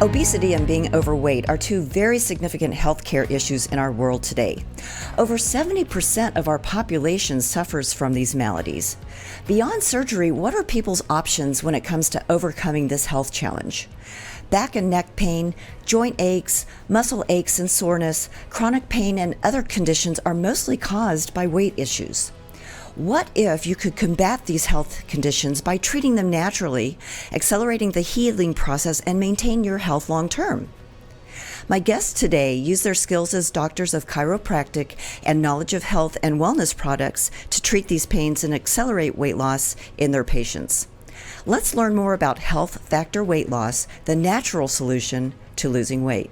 Obesity and being overweight are two very significant healthcare issues in our world today. Over 70% of our population suffers from these maladies. Beyond surgery, what are people's options when it comes to overcoming this health challenge? Back and neck pain, joint aches, muscle aches and soreness, chronic pain, and other conditions are mostly caused by weight issues. What if you could combat these health conditions by treating them naturally, accelerating the healing process, and maintain your health long term? My guests today use their skills as doctors of chiropractic and knowledge of health and wellness products to treat these pains and accelerate weight loss in their patients. Let's learn more about health factor weight loss, the natural solution to losing weight.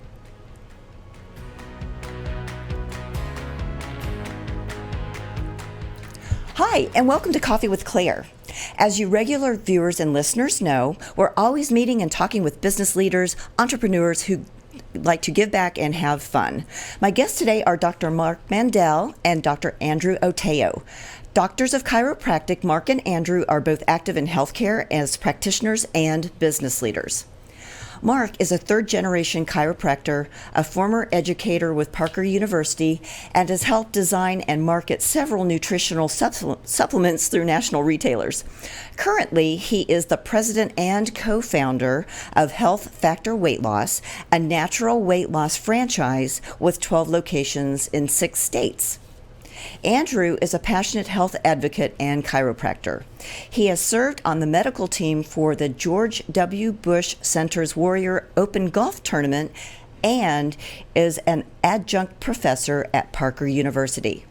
Hi, and welcome to Coffee with Claire. As you regular viewers and listeners know, we're always meeting and talking with business leaders, entrepreneurs who like to give back and have fun. My guests today are Dr. Mark Mandell and Dr. Andrew Oteo. Doctors of chiropractic, Mark and Andrew are both active in healthcare as practitioners and business leaders. Mark is a third-generation chiropractor, a former educator with Parker University, and has helped design and market several nutritional supplements through national retailers. Currently, he is the president and co-founder of Health Factor Weight Loss, a natural weight loss franchise with 12 locations in 6 states. Andrew is a passionate health advocate and chiropractor. He has served on the medical team for the George W. Bush Center's Warrior Open Golf Tournament and is an adjunct professor at Parker University.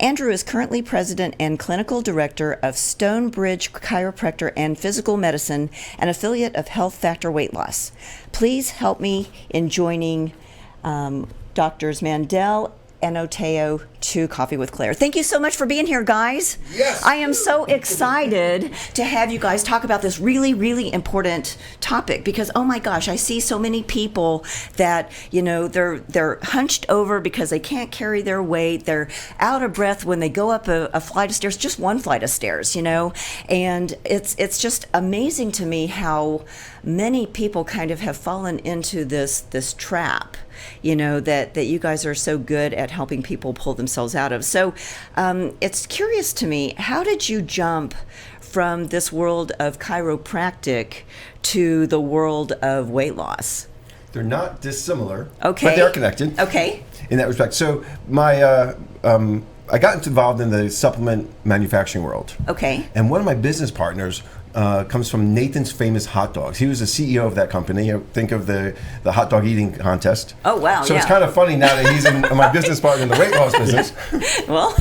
Andrew is currently president and clinical director of Stonebridge Chiropractor and Physical Medicine, an affiliate of Health Factor Weight Loss. Please help me in joining Drs. Mandell and Oteo to Coffee with Claire. Thank you so much for being here, guys. Yes. I am so excited to have you guys talk about this really, really important topic because, oh my gosh, I see so many people that, you know, they're hunched over because they can't carry their weight. They're out of breath when they go up a flight of stairs, just one flight of stairs, you know, and it's just amazing to me how many people kind of have fallen into this trap, you know, that you guys are so good at helping people pull themselves out of. So it's curious to me, how did you jump from this world of chiropractic to the world of weight loss? They're not dissimilar, okay, but they're connected. Okay. In that respect. So I got involved in the supplement manufacturing world. Okay. And one of my business partners comes from Nathan's Famous Hot Dogs. He was the CEO of that company. Think of the hot dog eating contest. Oh, wow. So yeah. It's kind of funny now that he's my business partner in the weight loss business. Well,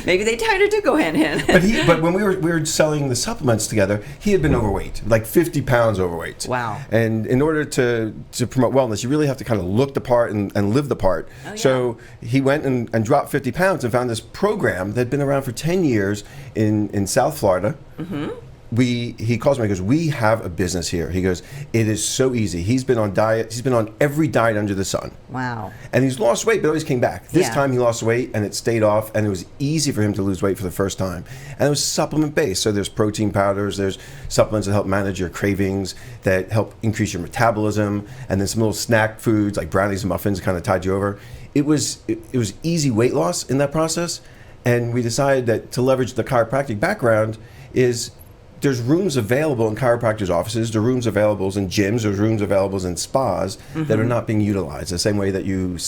maybe they kind of do go hand in hand. But when we were selling the supplements together, he had been overweight, like 50 pounds overweight. Wow. And in order to promote wellness, you really have to kind of look the part and live the part. Oh, yeah. So he went and dropped 50 pounds and found this program that had been around for 10 years in South Florida. Mm-hmm. He calls me, he goes, we have a business here. He goes, it is so easy. He's been on diet. He's been on every diet under the sun. Wow. And he's lost weight, but always came back. This Yeah. time he lost weight and it stayed off, and it was easy for him to lose weight for the first time. And it was supplement based. So there's protein powders, there's supplements that help manage your cravings, that help increase your metabolism, and then some little snack foods like brownies and muffins kind of tide you over. It was easy weight loss in that process. And we decided that to leverage the chiropractic background is there's rooms available in chiropractors' offices, there are rooms available in gyms, there's rooms available in spas that are not being utilized, the same way that you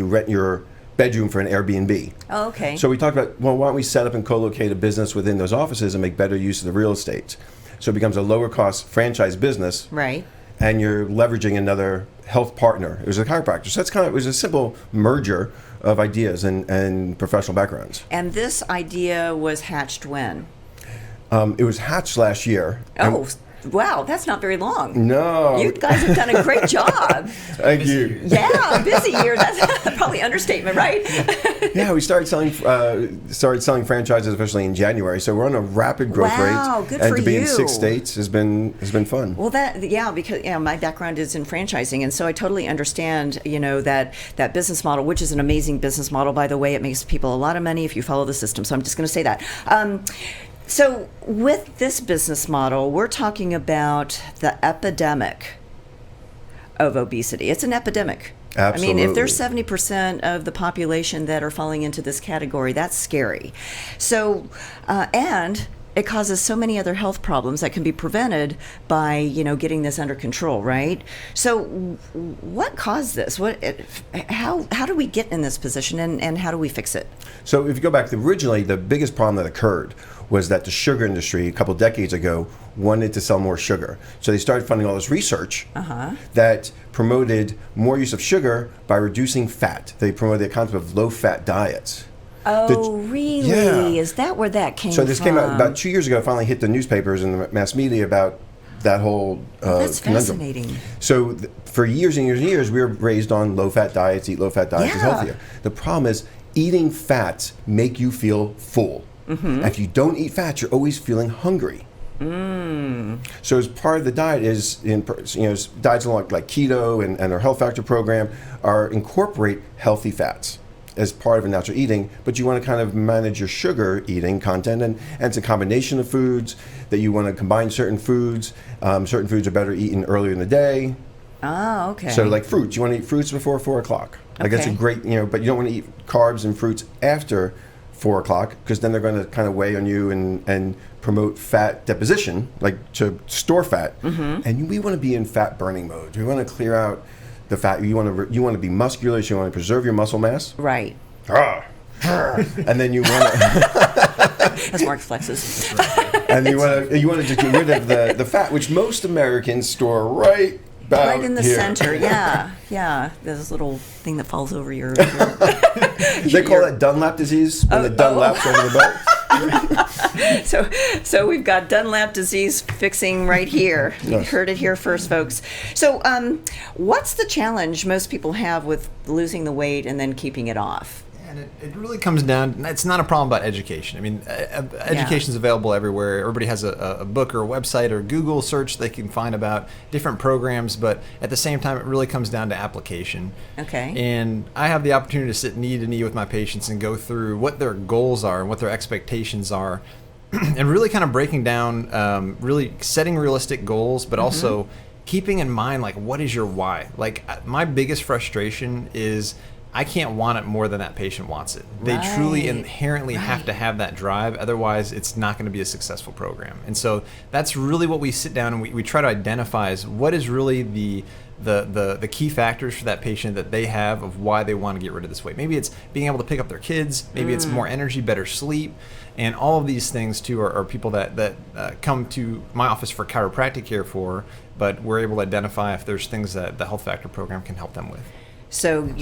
rent your bedroom for an Airbnb. Oh, okay. So we talked about, well, why don't we set up and co-locate a business within those offices and make better use of the real estate? So it becomes a lower cost franchise business. Right. And you're leveraging another health partner. It was a chiropractor. So it was a simple merger of ideas and professional backgrounds. And this idea was hatched when? It was hatched last year. Oh, Wow, that's not very long. No. You guys have done a great job. Thank you. Yeah, busy year. That's probably understatement, right? Yeah, we started selling franchises officially in January, so we're on a rapid growth rate. Wow, good and for to be you. in 6 states has been fun. Well, because my background is in franchising, and so I totally understand, that business model, which is an amazing business model, by the way. It makes people a lot of money if you follow the system. So I'm just going to say that. So with this business model, we're talking about the epidemic of obesity. It's an epidemic. Absolutely. I mean, if there's 70% of the population that are falling into this category, that's scary. So, and it causes so many other health problems that can be prevented by, getting this under control, right? So what caused this? How do we get in this position, and how do we fix it? So if you go back, originally the biggest problem that occurred was that the sugar industry a couple decades ago wanted to sell more sugar. So they started funding all this research that promoted more use of sugar by reducing fat. They promoted the concept of low-fat diets. Oh, really? Yeah. Is that where that came from? So this came out about 2 years ago. It finally hit the newspapers and the mass media about that whole That's conundrum. fascinating. So for years and years and years, we were raised on low-fat diets. Eat low-fat diets is healthier. The problem is eating fats make you feel full. If you don't eat fat, you're always feeling hungry. So as part of the diet is, diets like keto and our health factor program are incorporate healthy fats as part of a natural eating, but you want to kind of manage your sugar eating content, and it's a combination of foods that you want to combine certain foods. Certain foods are better eaten earlier in the day. Oh, okay. So like fruits, you want to eat fruits before 4 o'clock. Like that's a great, but you don't want to eat carbs and fruits after 4 o'clock, because then they're going to kind of weigh on you and promote fat deposition, like to store fat. And we want to be in fat burning mode. We want to clear out the fat. You want to be muscular, so you want to preserve your muscle mass. Right. And then you want to As Mark flexes. and you want to just get rid of the fat, which most Americans store right in the here. center. Yeah. There's this little thing that falls over your They call that Dunlap disease when the Dunlap's over the belt. So we've got Dunlap disease fixing right here. You heard it here first, folks. So what's the challenge most people have with losing the weight and then keeping it off? And it really comes down, it's not a problem about education. I mean, education is available everywhere. Everybody has a book or a website or Google search they can find about different programs, but at the same time, it really comes down to application. Okay. And I have the opportunity to sit knee to knee with my patients and go through what their goals are and what their expectations are, and really kind of breaking down, really setting realistic goals, but also keeping in mind, like, what is your why? Like, my biggest frustration is I can't want it more than that patient wants it. They truly inherently have to have that drive. Otherwise, it's not going to be a successful program. And so that's really what we sit down and we try to identify is what is really the key factors for that patient that they have of why they want to get rid of this weight. Maybe it's being able to pick up their kids. Maybe it's more energy, better sleep. And all of these things, too, are people that come to my office for chiropractic care for, but we're able to identify if there's things that the Health Factor program can help them with. So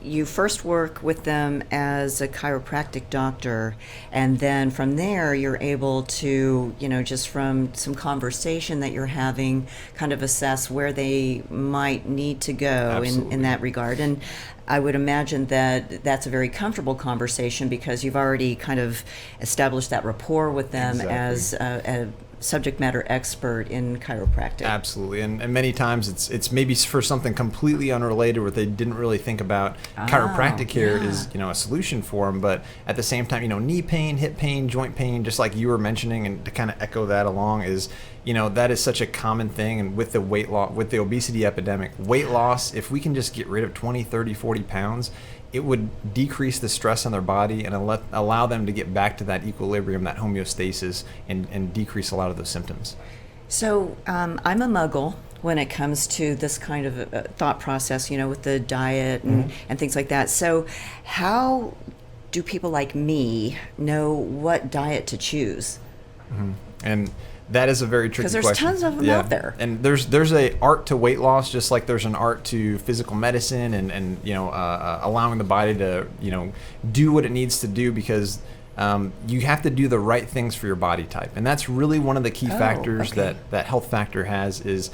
you first work with them as a chiropractic doctor, and then from there you're able to, just from some conversation that you're having, kind of assess where they might need to go in that regard. And I would imagine that that's a very comfortable conversation because you've already kind of established that rapport with them as a subject matter expert in chiropractic. Absolutely, and many times it's maybe for something completely unrelated where they didn't really think about chiropractic care is a solution for them, but at the same time knee pain, hip pain, joint pain, just like you were mentioning, and to kind of echo that along is that is such a common thing. And with the weight loss, with the obesity epidemic, weight loss, if we can just get rid of 20, 30, 40 pounds, it would decrease the stress on their body and allow them to get back to that equilibrium, that homeostasis, and decrease a lot of those symptoms. So I'm a muggle when it comes to this kind of thought process, with the diet and things like that. So how do people like me know what diet to choose? And that is a very tricky question. Because there's tons of them out there. And there's a art to weight loss, just like there's an art to physical medicine and allowing the body to do what it needs to do, because you have to do the right things for your body type. And that's really one of the key factors that Health Factor has is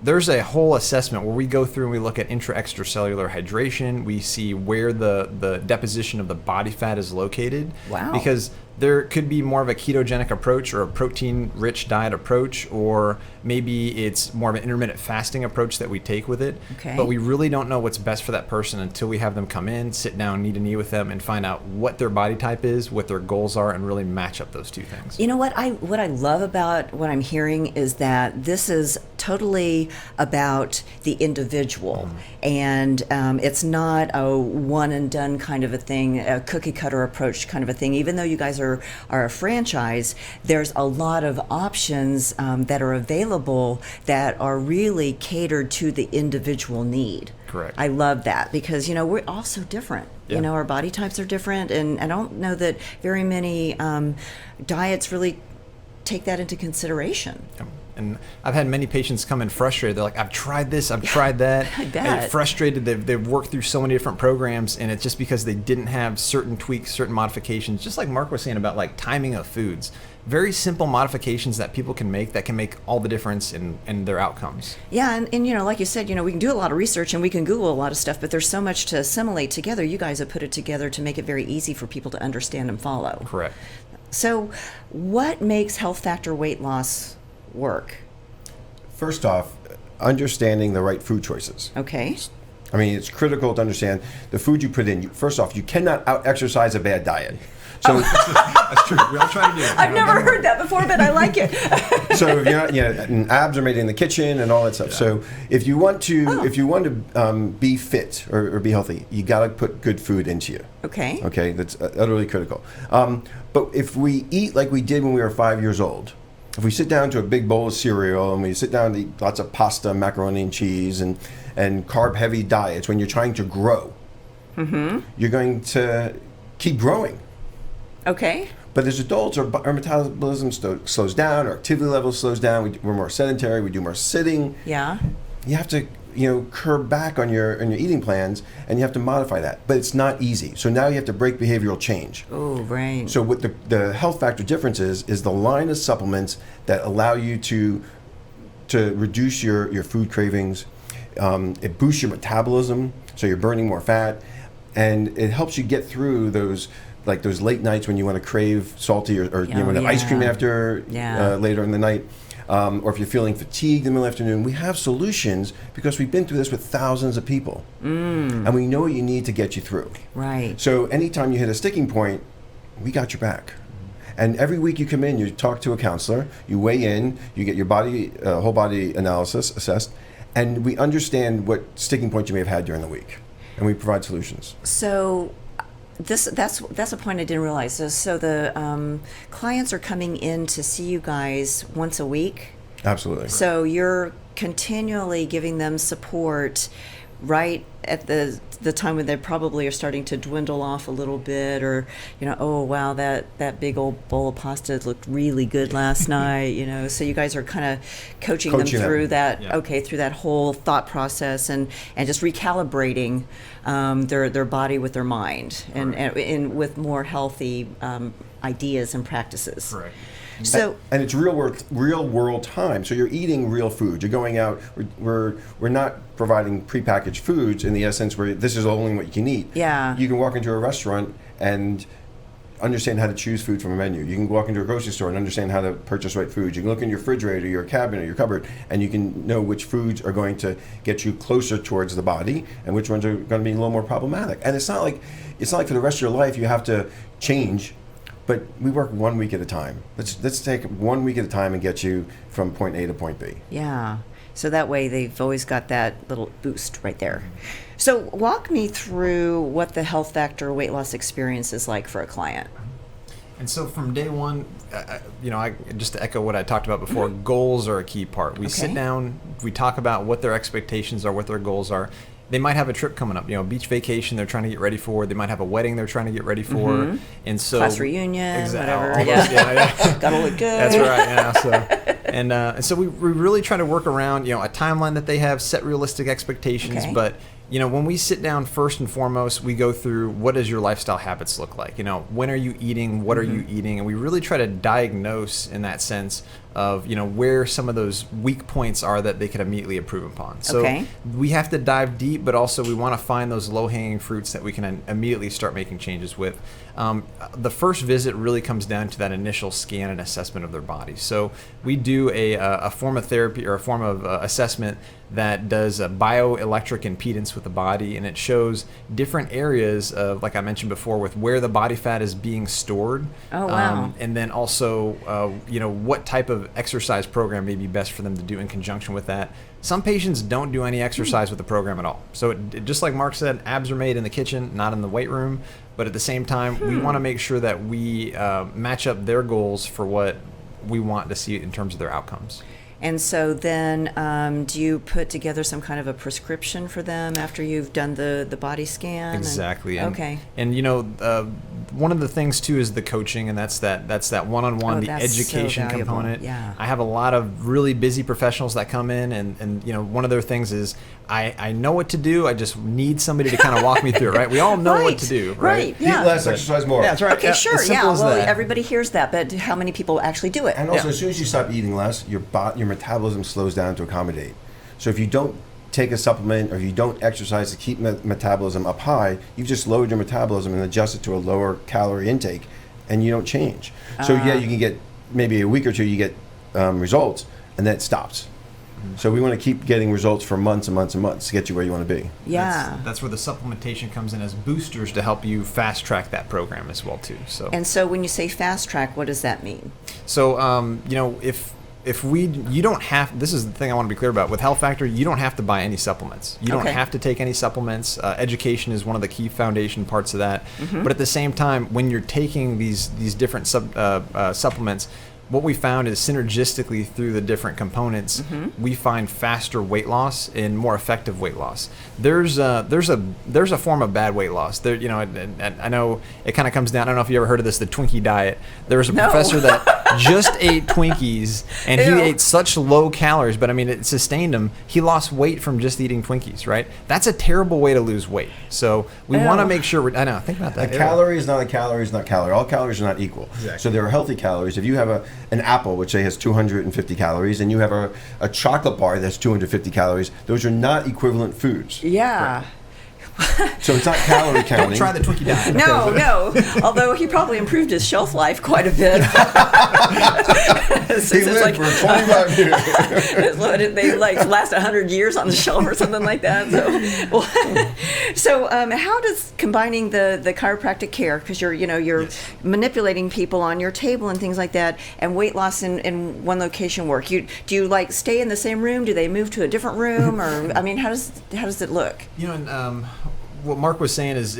there's a whole assessment where we go through and we look at extracellular hydration. We see where the deposition of the body fat is located. Wow. Because there could be more of a ketogenic approach or a protein-rich diet approach, or maybe it's more of an intermittent fasting approach that we take with it. Okay. But we really don't know what's best for that person until we have them come in, sit down, knee to knee with them, and find out what their body type is, what their goals are, and really match up those two things. You know what I love about what I'm hearing is that this is totally about the individual, and it's not a one and done kind of a thing, a cookie cutter approach kind of a thing. Even though you guys are a franchise, there's a lot of options that are available that are really catered to the individual need. Correct. I love that because, we're all so different. Yeah. Our body types are different, and I don't know that very many diets really take that into consideration. And I've had many patients come in frustrated. They're like, I've tried this, I've tried that. I bet. And frustrated. They've worked through so many different programs, and it's just because they didn't have certain tweaks, certain modifications. Just like Mark was saying about like timing of foods. Very simple modifications that people can make that can make all the difference in their outcomes. Yeah, and like you said, we can do a lot of research and we can Google a lot of stuff, but there's so much to assimilate together. You guys have put it together to make it very easy for people to understand and follow. Correct. So what makes Health Factor weight loss work? First off, understanding the right food choices. Okay. I mean, it's critical to understand the food you put in. First off, you cannot out-exercise a bad diet. So That's true. We all try to do it. I've never heard that before, but I like it. So if you're not, and abs are made in the kitchen and all that stuff. Yeah. So if you want to, be fit or be healthy, you got to put good food into you. Okay. Okay, that's utterly critical. But if we eat like we did when we were 5 years old, if we sit down to a big bowl of cereal and we sit down to eat lots of pasta, macaroni and cheese, and carb-heavy diets, when you're trying to grow, you're going to keep growing. Okay. But as adults, our metabolism slows down, our activity level slows down, we're more sedentary, we do more sitting. Yeah. You have to curb back on your eating plans, and you have to modify that. But it's not easy. So now you have to break behavioral change. Oh, right. So what the Health Factor difference is the line of supplements that allow you to reduce your food cravings. It boosts your metabolism, so you're burning more fat, and it helps you get through those late nights when you want to crave salty or you want ice cream after later in the night. Or if you're feeling fatigued in the middle of the afternoon, we have solutions because we've been through this with thousands of people. And we know what you need to get you through. Right. So anytime you hit a sticking point, we got your back. And every week you come in, you talk to a counselor, you weigh in, you get your whole body analysis assessed, and we understand what sticking points you may have had during the week. And we provide solutions. So that's a point I didn't realize. So the clients are coming in to see you guys once a week? Absolutely. So you're continually giving them support right at the time when they probably are starting to dwindle off a little bit, or oh wow, that big old bowl of pasta looked really good last night, so you guys are kind of coaching them through that through that whole thought process and just recalibrating their body with their mind and with more healthy ideas and practices. Right. So and it's real world time. So you're eating real food. You're going out. We're not providing prepackaged foods in the essence where this is only what you can eat. Yeah. You can walk into a restaurant and understand how to choose food from a menu. You can walk into a grocery store and understand how to purchase right foods. You can look in your refrigerator, your cabinet, your cupboard, and you can know which foods are going to get you closer towards the body and which ones are going to be a little more problematic. And it's not like for the rest of your life you have to change. But we work 1 week at a time. Let's take 1 week at a time and get you from point A to point B. Yeah. So that way they've always got that little boost right there. So walk me through what the Health Factor weight loss experience is like for a client. And so from day one, I just to echo what I talked about before, goals are a key part. We sit down, we talk about what their expectations are, what their goals are. They might have a trip coming up, beach vacation they're trying to get ready for. They might have a wedding they're trying to get ready for. And so class reunion, whatever. Gotta look good. That's right. Yeah. So we really try to work around, a timeline that they have, set realistic expectations, but when we sit down, first and foremost, we go through what does your lifestyle habits look like? When are you eating? What are you eating? And we really try to diagnose in that sense of, where some of those weak points are that they can immediately improve upon. So we have to dive deep, but also we want to find those low-hanging fruits that we can immediately start making changes with. The first visit really comes down to that initial scan and assessment of their body. So we do a form of therapy or a form of assessment that does a bioelectric impedance with the body, and it shows different areas of, like I mentioned before, with where the body fat is being stored. Oh, wow. And then also, what type of exercise program may be best for them to do in conjunction with that. Some patients don't do any exercise with the program at all. So just like Mark said, abs are made in the kitchen, not in the weight room. But at the same time, we want to make sure that we match up their goals for what we want to see in terms of their outcomes. And so then do you put together some kind of a prescription for them after you've done the body scan? Exactly. Okay. And one of the things too is the coaching, and that's that one-on-one, the education component. Yeah. I have a lot of really busy professionals that come in, and one of their things is I know what to do. I just need somebody to kind of walk me through it, right? We all know what to do, right? Yeah. Eat less, exercise more. Yeah, that's right. Okay, sure. As simple as Well, that. everybody hears that, but how many people actually do it? And also, as soon as you stop eating less, your metabolism slows down to accommodate. So if you don't take a supplement or you don't exercise to keep metabolism up high, you've just lowered your metabolism and adjusted to a lower calorie intake, and you don't change. So you can get maybe a week or two, you get results, and then it stops. So we want to keep getting results for months and months and months to get you where you want to be. Yeah. That's where the supplementation comes in as boosters to help you fast track that program as well too. So. And so when you say fast track, what does that mean? So you don't have, this is the thing I want to be clear about, with Health Factor, you don't have to buy any supplements. You don't have to take any supplements. Education is one of the key foundation parts of that. But at the same time, when you're taking these different supplements, what we found is synergistically through the different components, we find faster weight loss and more effective weight loss. There's a form of bad weight loss. There, I know it kind of comes down. I don't know if you ever heard of this, the Twinkie diet. There was a professor that just ate Twinkies, and he ate such low calories, but I mean, it sustained him. He lost weight from just eating Twinkies, right? That's a terrible way to lose weight. So we want to make sure. I know. Think about that. A calorie is not a calorie is not calorie. All calories are not equal. Exactly. So there are healthy calories. If you have an apple, which say has 250 calories, and you have a chocolate bar that's 250 calories, those are not equivalent foods. Yeah. Right. So it's not calorie counting. Don't try the Twinkie diet. No. Although he probably improved his shelf life quite a bit. He lived for 25 years. They last 100 years on the shelf or something like that. So how does combining the chiropractic care, because you're manipulating people on your table and things like that, and weight loss in one location work? Do you stay in the same room? Do they move to a different room, or I mean, how does it look? What Mark was saying is,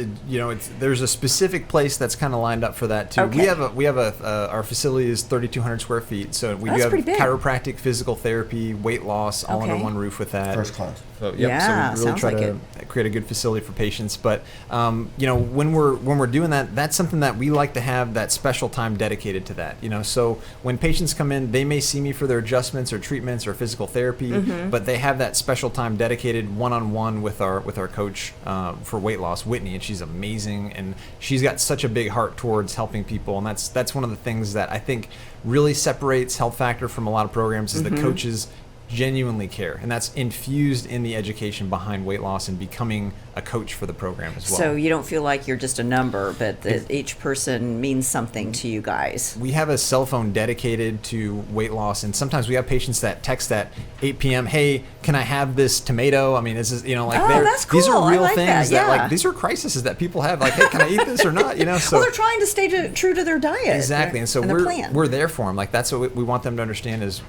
there's a specific place that's kind of lined up for that too. Okay. We have our facility is 3,200 square feet, so we do have chiropractic, physical therapy, weight loss, all under one roof with that. First class. So, Yeah, so we really try to create a good facility for patients. But when we're doing that, that's something that we like to have that special time dedicated to that. So when patients come in, they may see me for their adjustments or treatments or physical therapy, but they have that special time dedicated one-on-one with our coach for weight loss, Whitney, and she's amazing, and she's got such a big heart towards helping people, and that's one of the things that I think really separates Health Factor from a lot of programs is the coaches genuinely care, and that's infused in the education behind weight loss and becoming a coach for the program as well. So you don't feel like you're just a number, but each person means something to you guys. We have a cell phone dedicated to weight loss, and sometimes we have patients that text at 8 p.m. Hey, can I have this tomato? I mean, this is that's cool. These are real things that these are crises that people have. Like, hey, can I eat this or not? So well, they're trying to stay true to their diet. Exactly, and so we're there for them. Like, that's what we want them to understand is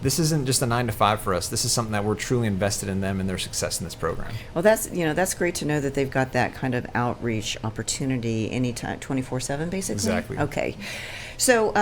this isn't just a 9 to 5 for us. This is something that we're truly invested in them and their success in this program. Well, that's great to know that they've got that kind of outreach opportunity anytime, 24/7, basically. Exactly. Okay, so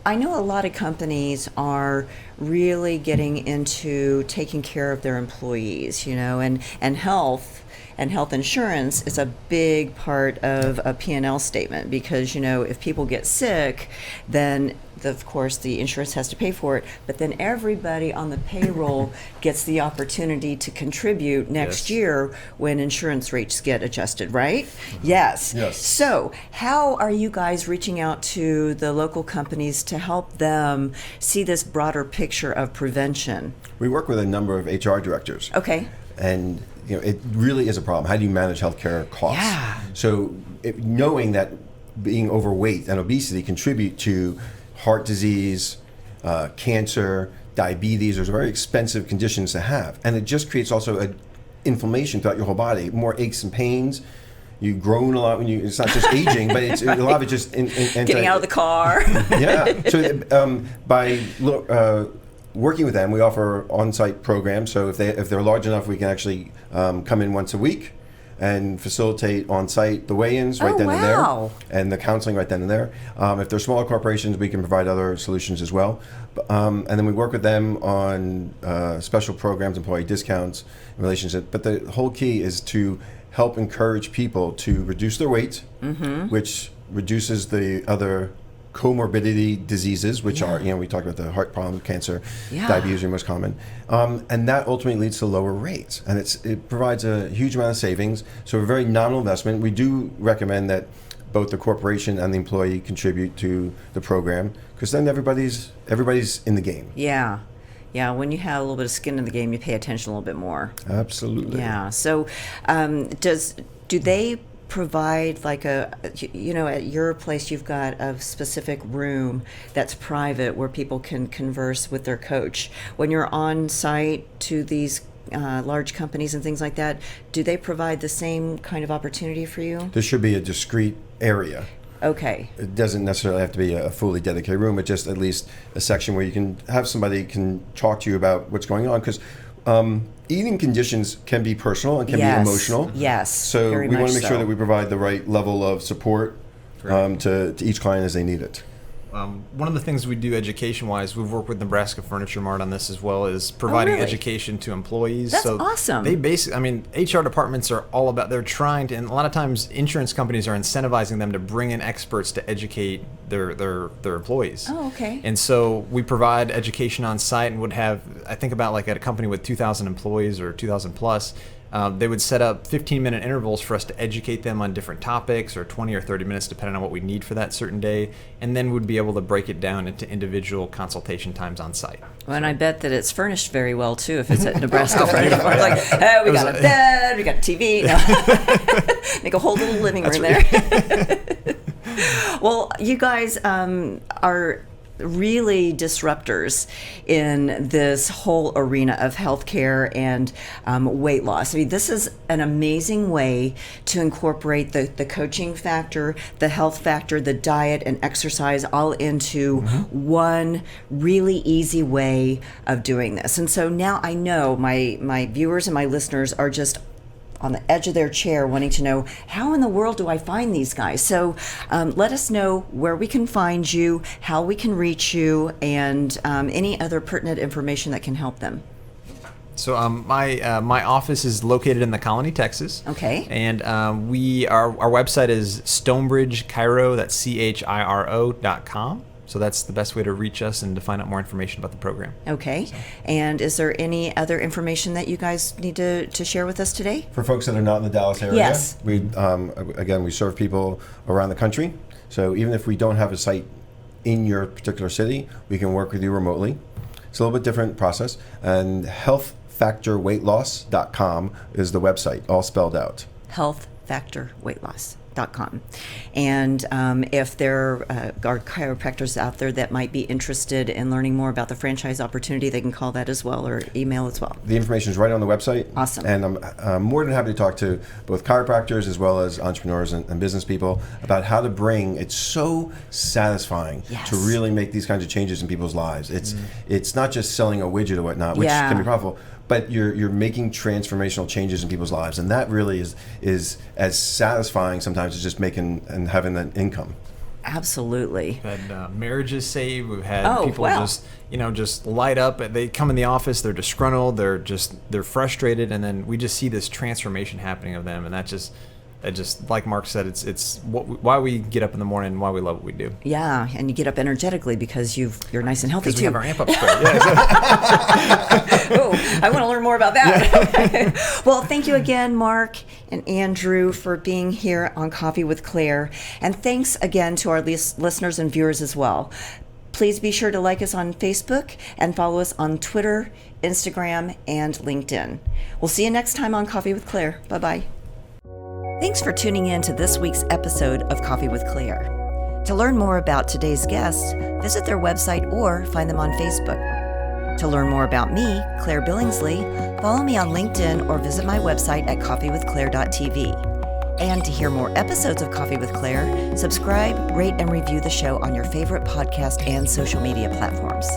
I know a lot of companies are really getting into taking care of their employees, and health. And health insurance is a big part of a P&L statement because, if people get sick, then of course, the insurance has to pay for it, but then everybody on the payroll gets the opportunity to contribute next year when insurance rates get adjusted, right? Yes. So how are you guys reaching out to the local companies to help them see this broader picture of prevention? We work with a number of HR directors. Okay. And it really is a problem. How do you manage healthcare costs? Yeah. So knowing that being overweight and obesity contribute to heart disease, cancer, diabetes, those are very expensive conditions to have. And it just creates also a inflammation throughout your whole body, more aches and pains. You groan a lot when it's not just aging, but it's a lot of it just getting out of the car. Yeah. So by working with them, we offer on-site programs. So if they're large enough, we can actually come in once a week and facilitate on-site the weigh-ins right then and there, and the counseling right then and there. If they're smaller corporations, we can provide other solutions as well. And then we work with them on special programs, employee discounts, relationships. But the whole key is to help encourage people to reduce their weight, which reduces the other comorbidity diseases, which are, we talked about the heart problem, cancer, diabetes are most common. And that ultimately leads to lower rates. And it provides a huge amount of savings. So a very nominal investment. We do recommend that both the corporation and the employee contribute to the program, because then everybody's in the game. Yeah. Yeah, when you have a little bit of skin in the game, you pay attention a little bit more. Absolutely. Yeah. So do they provide like at your place you've got a specific room that's private where people can converse with their coach? When you're on site to these large companies and things like that, do they provide the same kind of opportunity for you? There should be a discrete area. Okay. It doesn't necessarily have to be a fully dedicated room, but just at least a section where you can have somebody can talk to you about what's going on, because eating conditions can be personal and can be emotional. Yes. So we want to make sure that we provide the right level of support to each client as they need it. One of the things we do education-wise, we've worked with Nebraska Furniture Mart on this as well, is providing education to employees. That's awesome. They basically, HR departments are all about, they're trying to, and a lot of times insurance companies are incentivizing them to bring in experts to educate their employees. Oh, okay. And so we provide education on site, and would have, I think about like at a company with 2,000 employees or 2,000 plus, they would set up 15-minute intervals for us to educate them on different topics, or 20 or 30 minutes depending on what we need for that certain day, and then we'd be able to break it down into individual consultation times on site. Well, and I bet that it's furnished very well too if it's at Nebraska Furniture Mart. Like, oh, we got a bed, we got a TV. No. Make a whole little living room there. Well, you guys are really disruptors in this whole arena of healthcare and weight loss. I mean, this is an amazing way to incorporate the coaching factor, the health factor, the diet and exercise all into one really easy way of doing this. And so now I know my viewers and my listeners are just on the edge of their chair wanting to know, how in the world do I find these guys? So let us know where we can find you, how we can reach you, and any other pertinent information that can help them. So my office is located in the Colony, Texas. Okay. And our website is stonebridgechiro, that's CHIRO.com. So that's the best way to reach us and to find out more information about the program. Okay. So. And is there any other information that you guys need to share with us today? For folks that are not in the Dallas area, yes. We serve people around the country. So even if we don't have a site in your particular city, we can work with you remotely. It's a little bit different process. And healthfactorweightloss.com is the website, all spelled out. Healthfactorweightloss.com. And if there are chiropractors out there that might be interested in learning more about the franchise opportunity, they can call that as well, or email as well. The information is right on the website. Awesome. And I'm more than happy to talk to both chiropractors as well as entrepreneurs and business people about how to bring, it's so satisfying to really make these kinds of changes in people's lives. It's not just selling a widget or whatnot, which can be powerful, but you're making transformational changes in people's lives, and that really is as satisfying sometimes as just making and having an income. Absolutely. We've had marriages saved. We've had people just light up. They come in the office, they're disgruntled, they're frustrated, and then we just see this transformation happening of them, and it just, like Mark said, it's why we get up in the morning and why we love what we do. Yeah, and you get up energetically because you're nice and healthy Because too. we have our amp up square. Yeah, Oh, I want to learn more about that. Well, thank you again, Mark and Andrew, for being here on Coffee with Claire. And thanks again to our listeners and viewers as well. Please be sure to like us on Facebook and follow us on Twitter, Instagram, and LinkedIn. We'll see you next time on Coffee with Claire. Bye-bye. Thanks for tuning in to this week's episode of Coffee with Claire. To learn more about today's guests, visit their website or find them on Facebook. To learn more about me, Claire Billingsley, follow me on LinkedIn or visit my website at coffeewithclaire.tv. And to hear more episodes of Coffee with Claire, subscribe, rate, and review the show on your favorite podcast and social media platforms.